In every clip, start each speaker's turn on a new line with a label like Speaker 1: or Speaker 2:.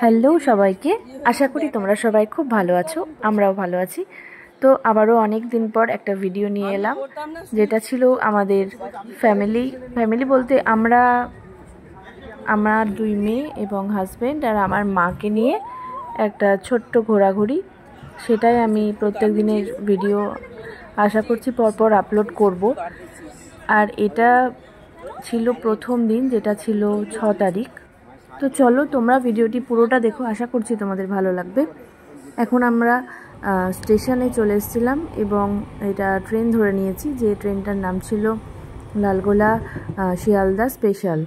Speaker 1: Hello সবাইকে, আশা করি তোমরা সবাই খুব ভালো আছো। আমরাও ভালো আছি। তো আবারও অনেক দিন পর একটা ভিডিও নিয়ে এলাম, যেটা ছিল আমাদের ফ্যামিলি বলতে আমার দুই মেয়ে এবং হাজব্যান্ড আর আমার মাকে নিয়ে একটা ছোট্ট ঘোরাঘুরি। সেটাই আমি প্রত্যেক দিনের ভিডিও আশা করছি পরপর আপলোড করব। আর এটা ছিল প্রথম দিন, যেটা ছিল 6 তারিখ। তো চলো তোমরা ভিডিওটি পুরোটা দেখো, আশা করছি তোমাদের ভালো লাগবে। এখন আমরা স্টেশনে চলে এসেছিলাম এবং এটা ট্রেন ধরে নিয়েছি, যে ট্রেনটার নাম ছিল লালগোলা শিয়ালদা স্পেশাল।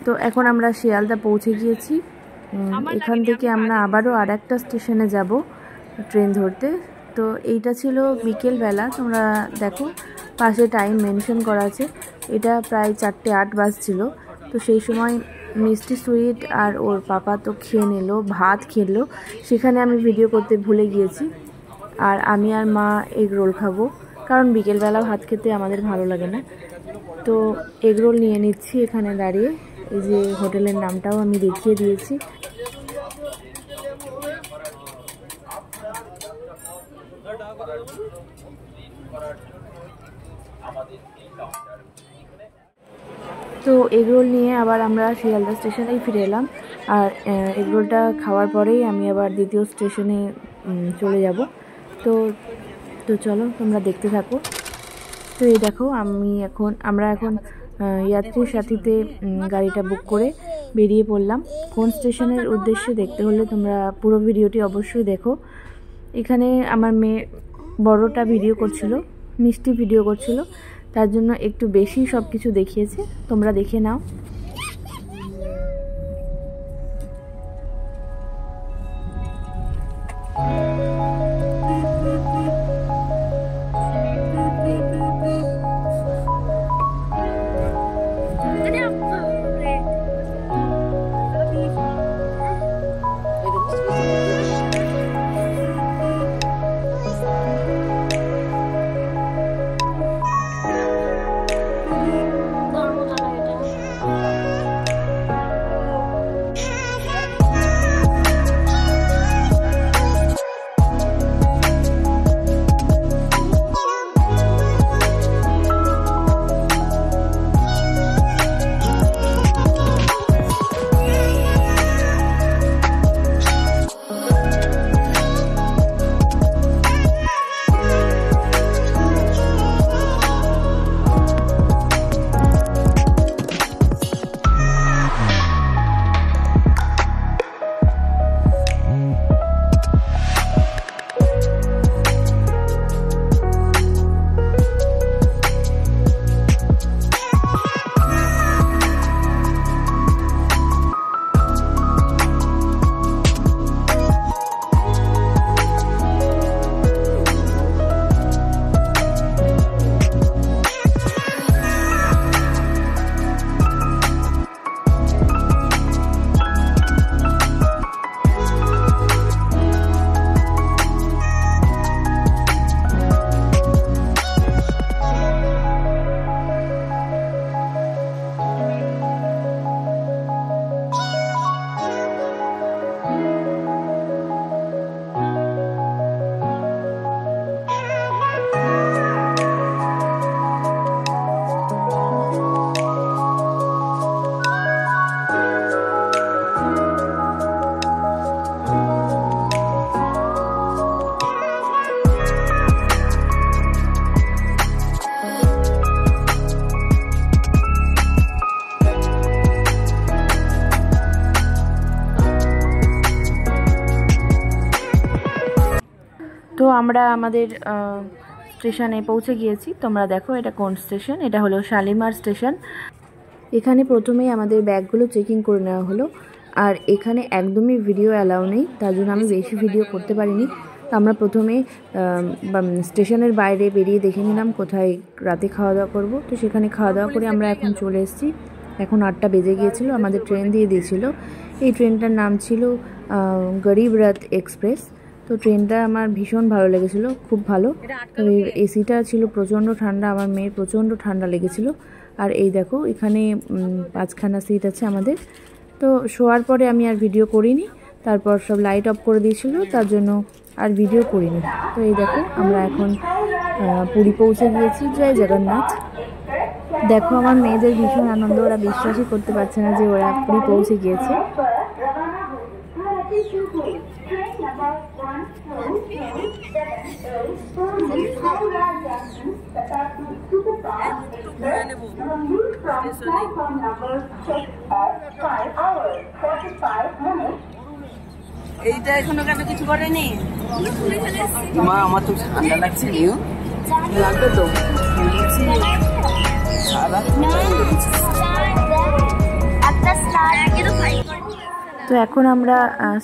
Speaker 1: তো এখন আমরা শিয়ালদা পৌঁছে গিয়েছি। এখান থেকে আমরা আবারও আর একটা স্টেশনে যাব ট্রেন ধরতে। তো এইটা ছিল বিকেলবেলা, তোমরা দেখো পাশে টাইম মেনশন করা আছে। এটা প্রায় 4:08 বাজছিল। তো সেই সময় মিষ্টি সুইট আর ওর পাপা তো খেয়ে নিল, ভাত খেলো। সেখানে আমি ভিডিও করতে ভুলে গিয়েছি। আর আমি আর মা এগ রোল খাবো, কারণ বিকেলবেলা ভাত খেতে আমাদের ভালো লাগে না। তো এগ রোল নিয়ে নিচ্ছি এখানে দাঁড়িয়ে। এই যে হোটেলের নামটাও আমি দেখিয়ে দিয়েছি। তো এগরোল নিয়ে আবার আমরা শিয়ালদা স্টেশনেই ফিরে এলাম। আর এগরোলটা খাওয়ার পরেই আমি আবার দ্বিতীয় স্টেশনে চলে যাব। তো চলো তোমরা দেখতে থাকো। তো এই দেখো আমরা এখন যাত্রীর সাথীতে গাড়িটা বুক করে বেরিয়ে পড়লাম। কোন স্টেশনের উদ্দেশ্যে দেখতে হলে তোমরা পুরো ভিডিওটি অবশ্যই দেখো। এখানে আমার মেয়ে বড়টা ভিডিও করছিল, মিষ্টি ভিডিও করছিল, তার জন্য একটু বেশি সব কিছু দেখিয়েছে, তোমরা দেখে নাও। তো আমরা আমাদের স্টেশনে পৌঁছে গিয়েছি। তোমরা দেখো এটা কোন স্টেশন। এটা হলো শালিমার স্টেশন। এখানে প্রথমেই আমাদের ব্যাগগুলো চেকিং করে নেওয়া হলো। আর এখানে একদমই ভিডিও অ্যালাউ নেই, তার জন্য আমি বেশি ভিডিও করতে পারিনি। তো আমরা প্রথমে স্টেশনের বাইরে বেরিয়ে দেখে নিলাম কোথায় রাতে খাওয়া দাওয়া করবো। তো সেখানে খাওয়া দাওয়া করে আমরা এখন চলে এসেছি। এখন 8টা বেজে গিয়েছিল, আমাদের ট্রেন দিয়ে দিয়েছিল। এই ট্রেনটার নাম ছিল গরিব রথ এক্সপ্রেস। তো ট্রেনটা আমার ভীষণ ভালো লেগেছিলো, খুব ভালো। তো এসিটা ছিল প্রচণ্ড ঠান্ডা, আমার মেয়ের প্রচণ্ড ঠান্ডা লেগেছিলো। আর এই দেখো এখানে 5খানা সিট আছে আমাদের। তো শোয়ার পরে আমি আর ভিডিও করিনি। তারপর সব লাইট অফ করে দিয়েছিল, তার জন্য আর ভিডিও করিনি। তো এই দেখো আমরা এখন পুরী পৌঁছে গিয়েছি। জয় জগন্নাথ। দেখো আমার মেয়েদের ভীষণ আনন্দ, ওরা বিশ্বাসই করতে পারছে না যে ওরা পুরী পৌঁছে গিয়েছে।
Speaker 2: এইটা এখনো কেন কিছু করেনি মা? আমার তো ঠান্ডা লাগছে, নিও লাগবে তো।
Speaker 1: তো এখন আমরা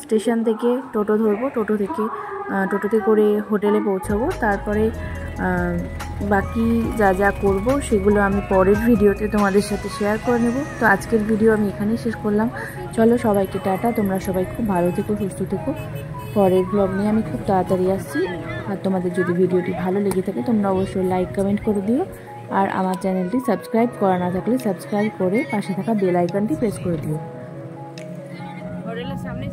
Speaker 1: স্টেশন থেকে টোটো ধরবো, টোটোতে করে হোটেলে পৌঁছাবো। তারপরে বাকি যা যা করব সেগুলো আমি পরের ভিডিওতে তোমাদের সাথে শেয়ার করে নেব। তো আজকের ভিডিও আমি এখানেই শেষ করলাম। চলো সবাইকে টাটা, তোমরা সবাই খুব ভালো থেকো, সুস্থ থেকো। পরের ব্লগ নিয়ে আমি খুব তাড়াতাড়ি আসছি। আর তোমাদের যদি ভিডিওটি ভালো লেগে থাকে তোমরা অবশ্যই লাইক কমেন্ট করে দিও। আর আমার চ্যানেলটি সাবস্ক্রাইব করা না থাকলে সাবস্ক্রাইব করে পাশে থাকা বেল আইকনটি প্রেস করে দিও।
Speaker 2: হোটেলের সামনে